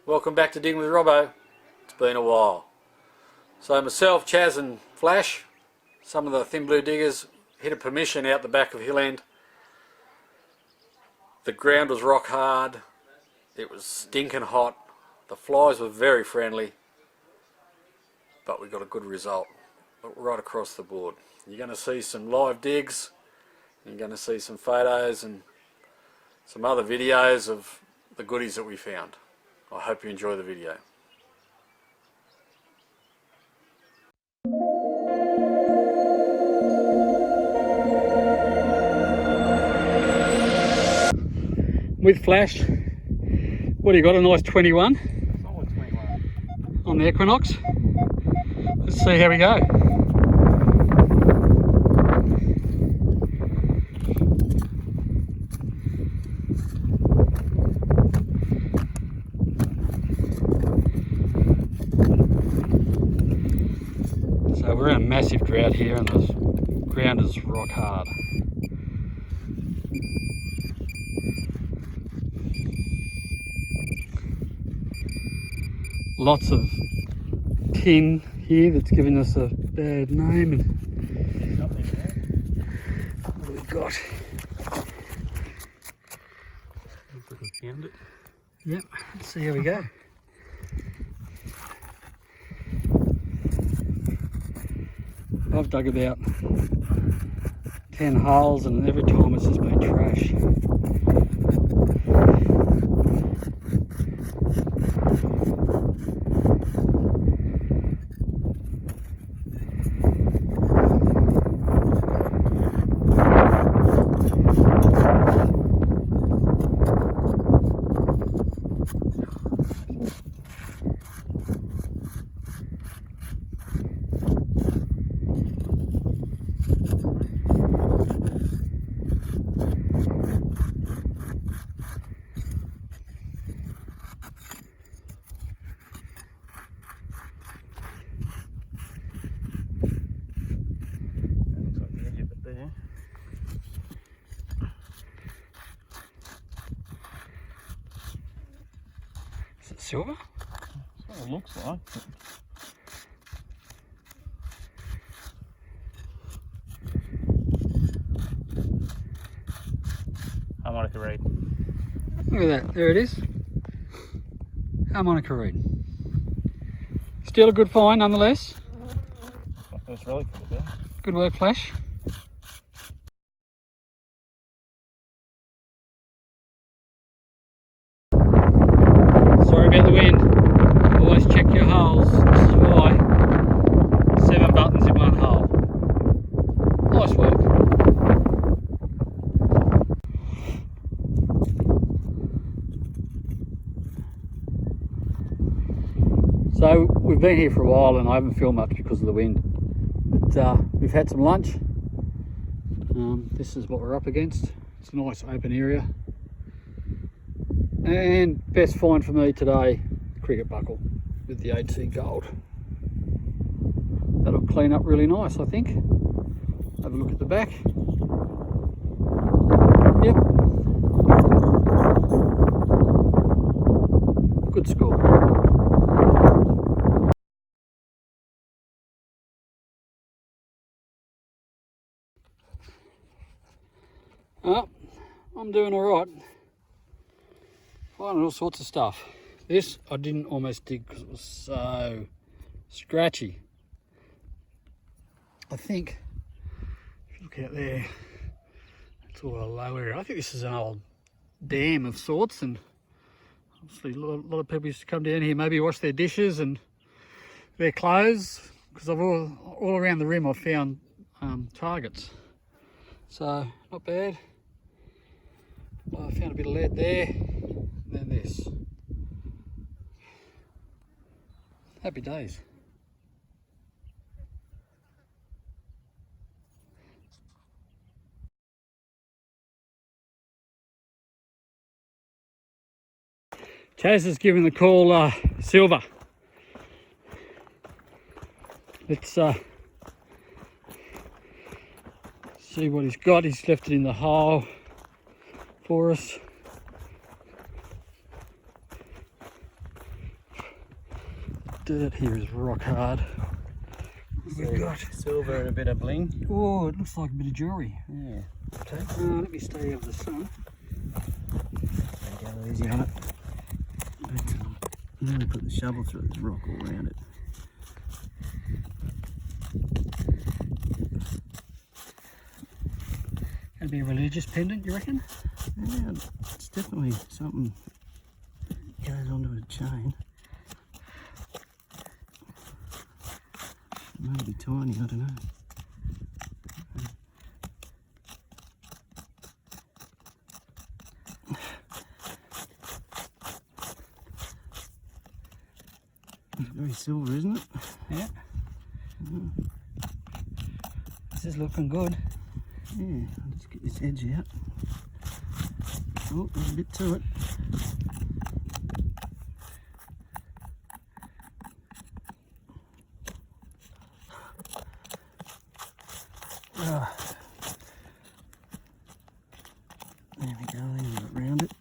Welcome back to Digging with Robbo. It's been a while. So myself, Chaz and Flash, some of the thin blue diggers, hit a permission out the back of Hill End. The ground was rock hard, it was stinking hot, the flies were very friendly, but we got a good result right across the board. You're going to see some live digs, you're going to see some photos and some other videos of the goodies that we found. I hope you enjoy the video. With Flash, what do you got? A nice 21? Solid 21. On the Equinox. Let's see how we go. So we're in a massive drought here and the ground is rock hard. Lots of tin here that's giving us a bad name. And what have we got? If we can find it. Yep, let's see how we go. I've dug about 10 holes and every time it's just been trash. Is it silver? That's what it looks like. Harmonica reed. Look at that, there it is. Harmonica reed. Still a good find nonetheless. My first relic for the day. Good work, Flash. Sorry about the wind. Always check your holes. This is why. 7 buttons in one hole. Nice work. So we've been here for a while and I haven't filmed much because of the wind. But we've had some lunch. This is what we're up against. It's a nice open area. And best find for me today, cricket buckle with the 8C gold. That'll clean up really nice, I think. Have a look at the back. Yep. Good score. Oh, I'm doing all right. Finding all sorts of stuff. This I didn't almost dig because it was so scratchy. I think, if you look out there, it's all a low area. I think this is an old dam of sorts, and obviously a lot of people used to come down here, maybe wash their dishes and their clothes, because I've all around the rim I've found targets. So, not bad. I found a bit of lead there, and then this. Happy days. Chaz has given the call silver. Let's see what he's got. He's left it in the hole for us. dirt here is rock hard. What have we got? Silver and a bit of bling. Oh, it looks like a bit of jewellery. Yeah. Okay. Let me stay out of the sun. Go easy on it. But, you only put the shovel through it, there's rock all around it. Gonna be a religious pendant, you reckon? Yeah, it's definitely something goes onto a chain. It might be tiny, I don't know. It's very silver, isn't it? Yeah. This is looking good. Yeah, I'll just get this edge out. Oh, there's a bit to it. Ah. There we go, then around it.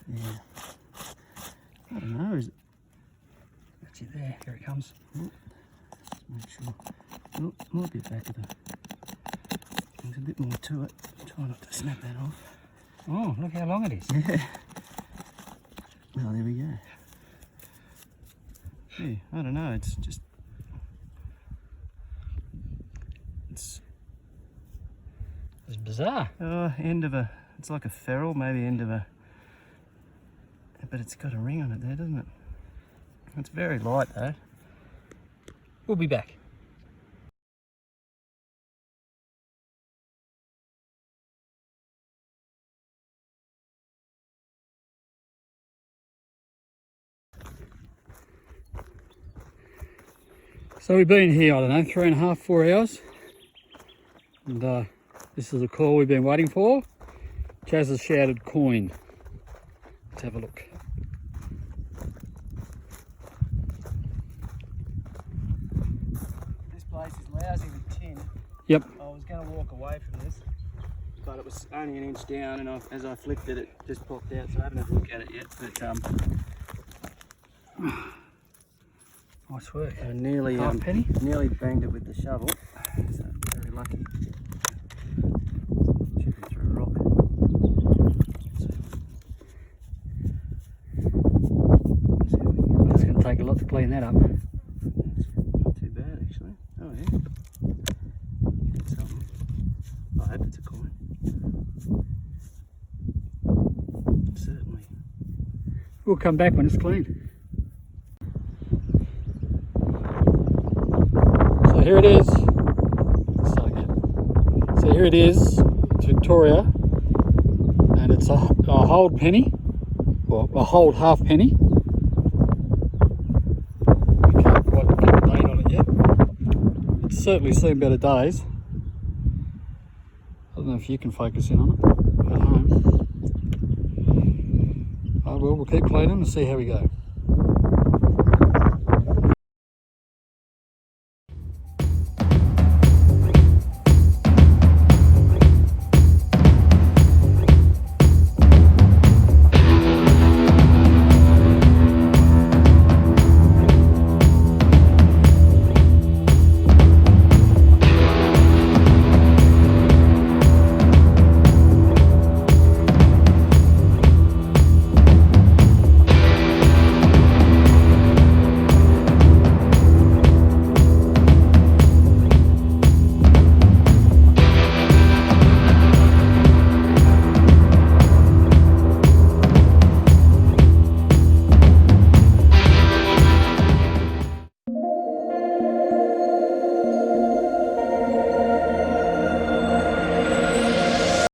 Yeah. I don't know, is it? That's it there. Here it comes. Oh, just make sure. Oh, might be back of the. There's a bit more to it. Try not to snap that off. Oh, look how long it is. Yeah. Well, there we go. Yeah, I don't know. It's just. It's bizarre. end of a. It's like a ferrule, maybe end of a. But it's got a ring on it there, doesn't it? It's very light though. We'll be back. So we've been here, I don't know, 3.5, 4 hours. And this is the call we've been waiting for. Chaz has shouted coin. Let's have a look. This place is lousy with tin. Yep. I was going to walk away from this, but it was only an inch down, and as I flicked it, it just popped out. So I haven't had a look at it yet. But Nice work. I nearly Halfpenny. nearly banged it with the shovel. So very lucky. Chipping through a rock. It's going to take a lot to clean that up. Not too bad actually. Oh yeah. Get something. I hope it's a coin. Certainly. We'll come back when it's clean. So here it is. So here it is. It's Victoria, and it's a hold penny, or a hold half penny. We can't quite get a date on it yet. It's certainly seen better days. I don't know if you can focus in on it at home. Oh well, we'll keep playing them and see how we go.